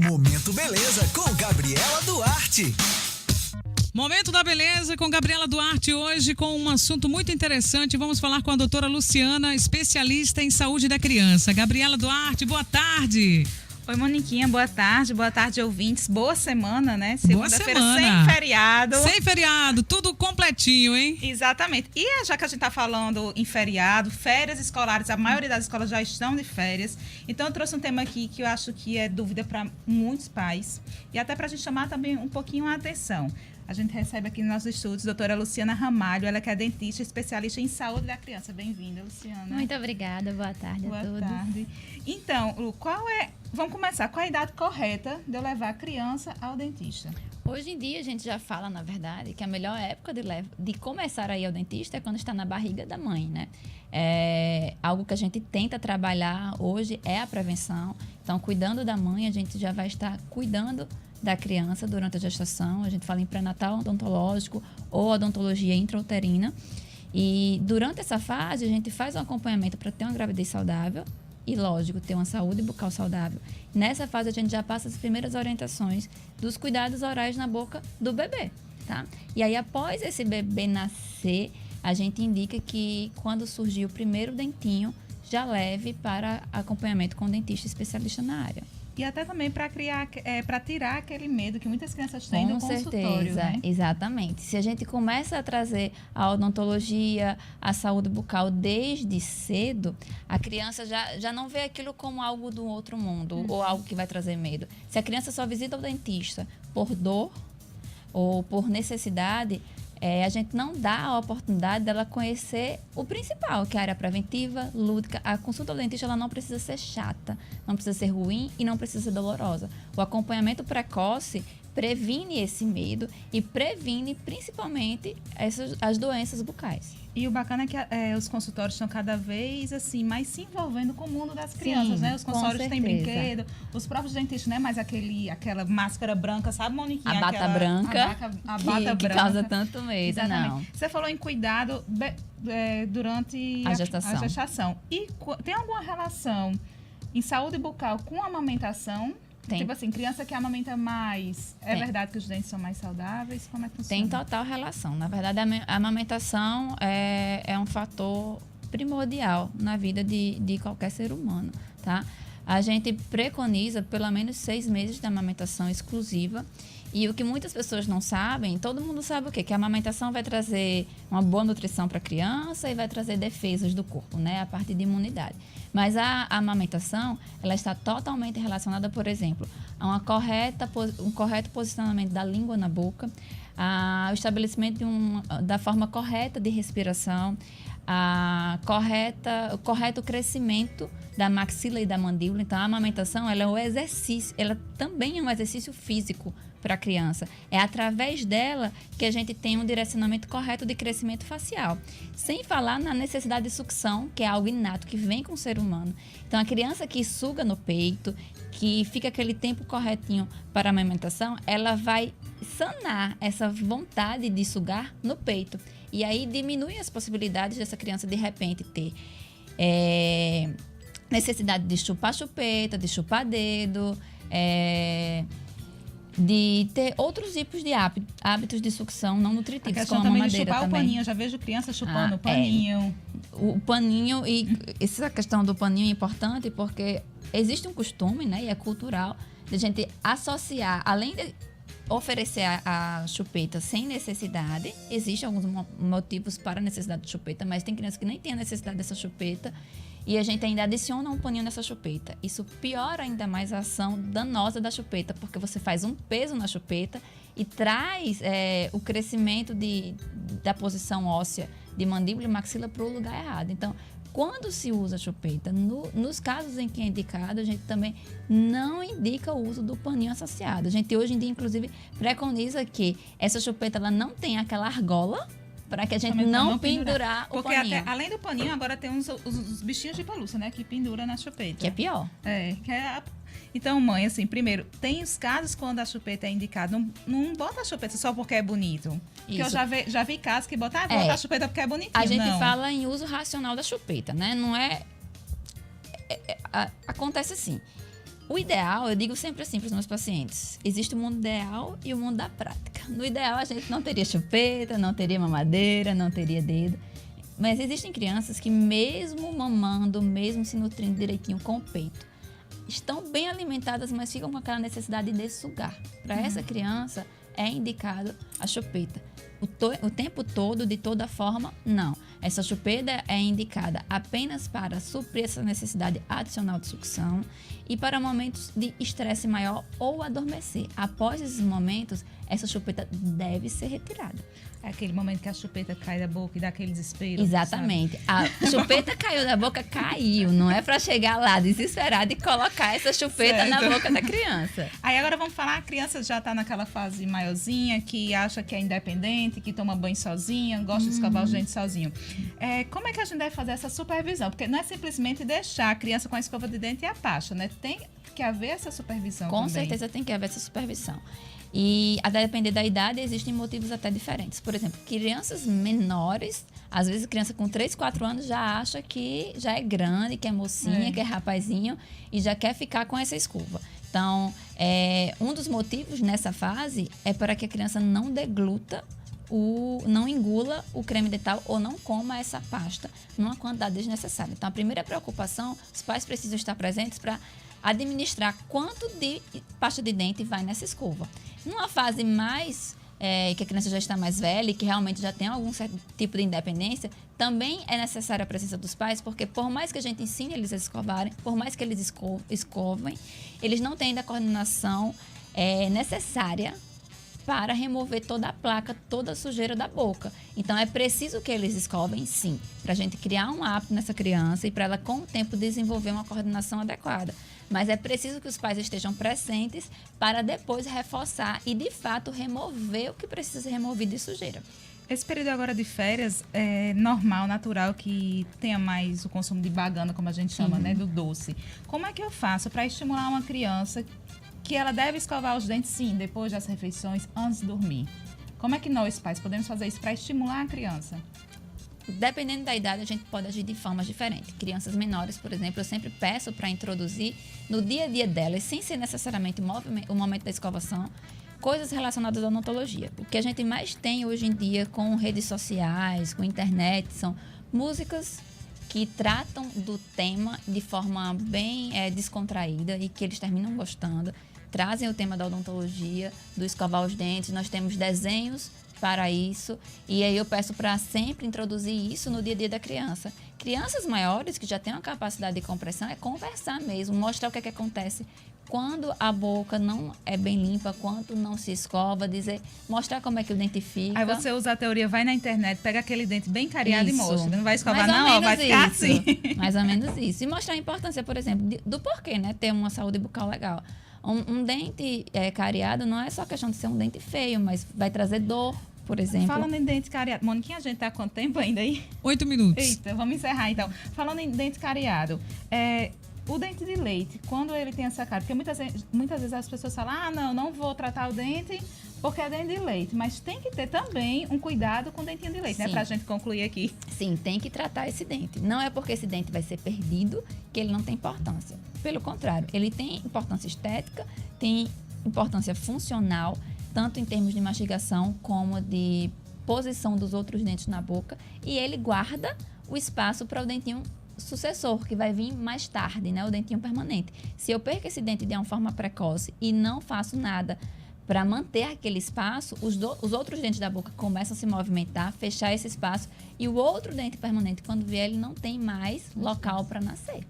Momento Beleza com Gabriela Duarte. Momento da Beleza com Gabriela Duarte, hoje com um assunto muito interessante. Vamos falar com a doutora Luciana, especialista em saúde da criança. Gabriela Duarte, boa tarde. Oi, Moniquinha, boa tarde, ouvintes. Boa semana, né? Segunda-feira sem feriado. Sem feriado, tudo completinho, hein? Exatamente. E já que a gente tá falando em feriado, férias escolares, a maioria das escolas já estão de férias. Então eu trouxe um tema aqui que eu acho que é dúvida para muitos pais e até para a gente chamar também um pouquinho a atenção. A gente recebe aqui nos nossos estúdios a doutora Luciana Ramalho, ela que é dentista especialista em saúde da criança. Bem-vinda, Luciana. Muito obrigada, boa tarde a todos. Boa tarde. Então, Lu, vamos começar, qual a idade correta de eu levar a criança ao dentista? Hoje em dia a gente já fala, na verdade, que a melhor época de começar a ir ao dentista é quando está na barriga da mãe, né? Algo que a gente tenta trabalhar hoje é a prevenção. Então, cuidando da mãe, a gente já vai estar cuidando da criança durante a gestação. A gente fala em pré-natal odontológico ou odontologia intrauterina. E durante essa fase, a gente faz um acompanhamento para ter uma gravidez saudável e, lógico, ter uma saúde bucal saudável. Nessa fase, a gente já passa as primeiras orientações dos cuidados orais na boca do bebê, tá? E aí, após esse bebê nascer, a gente indica que, quando surgir o primeiro dentinho, já leve para acompanhamento com um dentista especialista na área. E até também para tirar aquele medo que muitas crianças têm no consultório. Com certeza, né? Exatamente. Se a gente começa a trazer a odontologia, a saúde bucal desde cedo, a criança já não vê aquilo como algo do outro mundo ou algo que vai trazer medo. Se a criança só visita o dentista por dor ou por necessidade, a gente não dá a oportunidade dela conhecer o principal, que é a área preventiva, lúdica. A consulta ao dentista ela não precisa ser chata, não precisa ser ruim e não precisa ser dolorosa. O acompanhamento precoce previne esse medo e previne principalmente as doenças bucais. E o bacana é que os consultórios estão cada vez assim, mais se envolvendo com o mundo das crianças, sim, né? Os consultórios têm brinquedo, os próprios dentistas, né? Mas aquela máscara branca, sabe, Moniquinha? A bata branca, que causa tanto medo. Exatamente. Não. Você falou em cuidado durante a gestação. E tem alguma relação em saúde bucal com a amamentação? Tem. Tipo assim, criança que amamenta mais, é verdade que os dentes são mais saudáveis? Como é que funciona? Tem total relação. Na verdade, a amamentação é um fator primordial na vida de qualquer ser humano, tá? A gente preconiza pelo menos 6 meses de amamentação exclusiva. E o que muitas pessoas não sabem, todo mundo sabe o quê? Que a amamentação vai trazer uma boa nutrição para a criança e vai trazer defesas do corpo, né? A parte de imunidade. Mas a amamentação, ela está totalmente relacionada, por exemplo, a um correto posicionamento da língua na boca, o estabelecimento da forma correta de respiração, o correto crescimento da maxila e da mandíbula. Então, a amamentação, ela é um exercício, ela também é um exercício físico para a criança. É através dela que a gente tem um direcionamento correto de crescimento facial. Sem falar na necessidade de sucção, que é algo inato, que vem com o ser humano. Então, a criança que suga no peito, que fica aquele tempo corretinho para a amamentação, ela vai sanar essa vontade de sugar no peito. E aí diminui as possibilidades dessa criança, de repente, ter necessidade de chupar chupeta, de chupar dedo, de ter outros tipos de hábitos de sucção não nutritivos, como a mamadeira de chupar também. O paninho, eu já vejo criança chupando o paninho. O paninho, e essa questão do paninho é importante porque existe um costume, né, e é cultural, de a gente associar, além de oferecer a chupeta sem necessidade, existem alguns motivos para a necessidade de chupeta, mas tem crianças que nem têm a necessidade dessa chupeta, e a gente ainda adiciona um paninho nessa chupeta. Isso piora ainda mais a ação danosa da chupeta, porque você faz um peso na chupeta e traz o crescimento da posição óssea de mandíbula e maxila para o lugar errado. Então, quando se usa a chupeta, nos casos em que é indicado, a gente também não indica o uso do paninho associado. A gente hoje em dia, inclusive, preconiza que essa chupeta ela não tenha aquela argola, para que a gente não pendurar o paninho. Porque além do paninho, agora tem os bichinhos de pelúcia, né? Que pendura na chupeta. Que é pior. Então, mãe, assim, primeiro, tem os casos quando a chupeta é indicada. Não bota a chupeta só porque é bonito. Porque eu já vi casos que botam, bota a chupeta porque é bonitinho. A gente fala em uso racional da chupeta, né? Não é... acontece assim. O ideal, eu digo sempre assim para os meus pacientes, existe o mundo ideal e o mundo da prática. No ideal, a gente não teria chupeta, não teria mamadeira, não teria dedo. Mas existem crianças que mesmo mamando, mesmo se nutrindo direitinho com o peito, estão bem alimentadas, mas ficam com aquela necessidade de sugar. Para essa criança, é indicado a chupeta. O tempo todo, de toda forma, não. Essa chupeta é indicada apenas para suprir essa necessidade adicional de sucção e para momentos de estresse maior ou adormecer. Após esses momentos, essa chupeta deve ser retirada. É aquele momento que a chupeta cai da boca e dá aquele desespero. Exatamente. Sabe? A chupeta caiu da boca, caiu. Não é para chegar lá desesperado e colocar essa chupeta na boca da criança. Aí agora vamos falar, a criança já está naquela fase maiorzinha, que acha que é independente, que toma banho sozinha, gosta de escovar os dentes sozinho. Como é que a gente deve fazer essa supervisão? Porque não é simplesmente deixar a criança com a escova de dente e a pasta, né? Tem que haver essa supervisão Com também. certeza tem que haver essa supervisão. E, a depender da idade, existem motivos até diferentes. Por exemplo, crianças menores, às vezes criança com 3, 4 anos já acha que já é grande, que é mocinha, que é rapazinho e já quer ficar com essa escova. Então, um dos motivos nessa fase é para que a criança não degluta, não engula o creme dental ou não coma essa pasta numa quantidade desnecessária. Então, a primeira preocupação, os pais precisam estar presentes para administrar quanto de pasta de dente vai nessa escova. Numa fase mais que a criança já está mais velha e que realmente já tem algum certo tipo de independência, também é necessária a presença dos pais, porque por mais que a gente ensine eles a escovarem, por mais que eles escovem, eles não têm ainda a coordenação necessária para remover toda a placa, toda a sujeira da boca. Então, é preciso que eles escovem, sim, para a gente criar um hábito nessa criança e para ela, com o tempo, desenvolver uma coordenação adequada. Mas é preciso que os pais estejam presentes para depois reforçar e, de fato, remover o que precisa ser removido de sujeira. Esse período agora de férias é normal, natural, que tenha mais o consumo de bagana, como a gente chama, né, do doce. Como é que eu faço para estimular uma criança que ela deve escovar os dentes, sim, depois das refeições, antes de dormir? Como é que nós, pais, podemos fazer isso para estimular a criança? Dependendo da idade, a gente pode agir de formas diferentes. Crianças menores, por exemplo, eu sempre peço para introduzir no dia a dia delas, sem ser necessariamente o momento da escovação, coisas relacionadas à odontologia. O que a gente mais tem hoje em dia com redes sociais, com internet, são músicas que tratam do tema de forma bem descontraída e que eles terminam gostando. Trazem o tema da odontologia, do escovar os dentes. Nós temos desenhos para isso, e aí eu peço para sempre introduzir isso no dia a dia da criança. Crianças maiores que já têm uma capacidade de compreensão é conversar mesmo, mostrar o que é que acontece quando a boca não é bem limpa, quando não se escova, mostrar como é que o dente fica. Aí você usa a teoria, vai na internet, pega aquele dente bem cariado Isso. e mostra. Não vai escovar Mais ou não, ó, vai menos ficar isso. assim. Mais ou menos isso. E mostrar a importância, por exemplo, do porquê, né? Ter uma saúde bucal legal. Um dente cariado não é só questão de ser um dente feio, mas vai trazer dor, por exemplo. Falando em dente cariado, Moniquinha, a gente tá há quanto tempo ainda aí? 8 minutos. Eita, vamos encerrar então. Falando em dente cariado, o dente de leite, quando ele tem essa cara, porque muitas vezes as pessoas falam, não vou tratar o dente porque é dente de leite, mas tem que ter também um cuidado com o dentinho de leite, né? Sim. Pra gente concluir aqui. Sim, tem que tratar esse dente. Não é porque esse dente vai ser perdido que ele não tem importância. Pelo contrário, ele tem importância estética, tem importância funcional, tanto em termos de mastigação como de posição dos outros dentes na boca, e ele guarda o espaço para o dentinho sucessor, que vai vir mais tarde, né? O dentinho permanente. Se eu perco esse dente de uma forma precoce e não faço nada para manter aquele espaço, os outros dentes da boca começam a se movimentar, fechar esse espaço, e o outro dente permanente, quando vier, ele não tem mais local para nascer.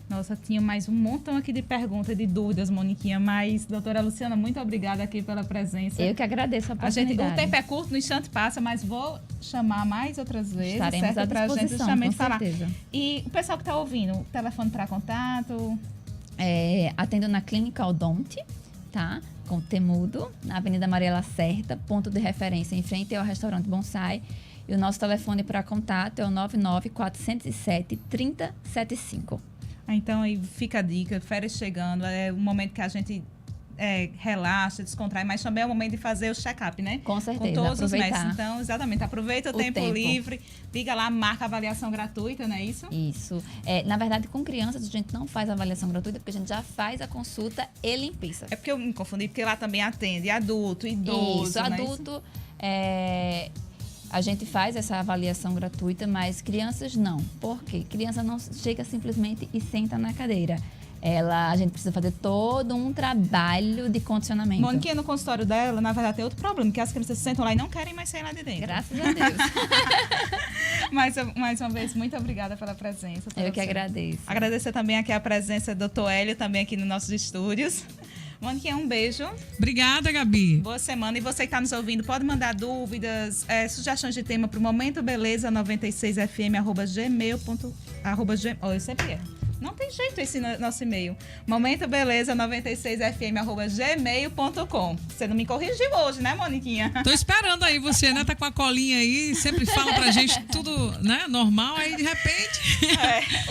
Nossa, tinha mais um montão aqui de perguntas, de dúvidas, Moniquinha, mas, doutora Luciana, muito obrigada aqui pela presença. Eu que agradeço a oportunidade. O tempo é curto, no instante passa, mas vou chamar mais outras vezes, Estaremos certo? Pra gente justamente falar. Certeza. E o pessoal que está ouvindo, telefone para contato? Atendo na Clínica Odonte, tá? Com Temudo, na Avenida Maria Lacerda, ponto de referência em frente ao restaurante Bonsai. E o nosso telefone para contato é o 99-407-3075. Então, aí fica a dica, férias chegando, é o momento que a gente relaxa, descontrai, mas também é o momento de fazer o check-up, né? Com certeza, Com todos os aproveitar. médicos. Então, exatamente, aproveita o tempo tempo. livre, liga lá, marca a avaliação gratuita, não é isso? Isso. Na verdade, com crianças, a gente não faz avaliação gratuita, porque a gente já faz a consulta e limpeza. É porque eu me confundi, porque lá também atende adulto, idoso. Isso, né? adulto, a gente faz essa avaliação gratuita, mas crianças não. Por quê? Criança não chega simplesmente e senta na cadeira. A gente precisa fazer todo um trabalho de condicionamento. Moniquinha, no consultório dela, na verdade, tem outro problema, que as crianças sentam lá e não querem mais sair lá de dentro. Graças a Deus. Mais uma vez, muito obrigada pela presença. Eu que agradeço. Agradecer também aqui a presença do Dr. Hélio, também aqui nos nossos estúdios. Moniquinha, um beijo. Obrigada, Gabi. Boa semana. E você que está nos ouvindo, pode mandar dúvidas, sugestões de tema para o Momento Beleza 96fm@gmail.com. Eu sempre erro. Não tem jeito esse nosso e-mail. Momentobeleza96fm@gmail.com. Você não me corrigiu hoje, né, Moniquinha? Tô esperando aí você, né? Tá com a colinha aí, sempre fala pra gente tudo, né? Normal, aí de repente.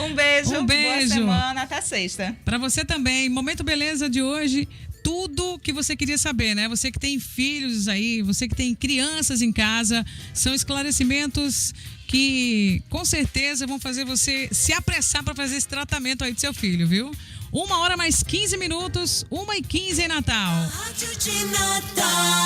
Um beijo. Um beijo. Boa semana. Até sexta. Pra você também. Momento Beleza de hoje. Tudo que você queria saber, né? Você que tem filhos aí, você que tem crianças em casa, são esclarecimentos que com certeza vão fazer você se apressar para fazer esse tratamento aí do seu filho, viu? 1h mais 15 minutos, 1h15 em Natal. Rádio de Natal.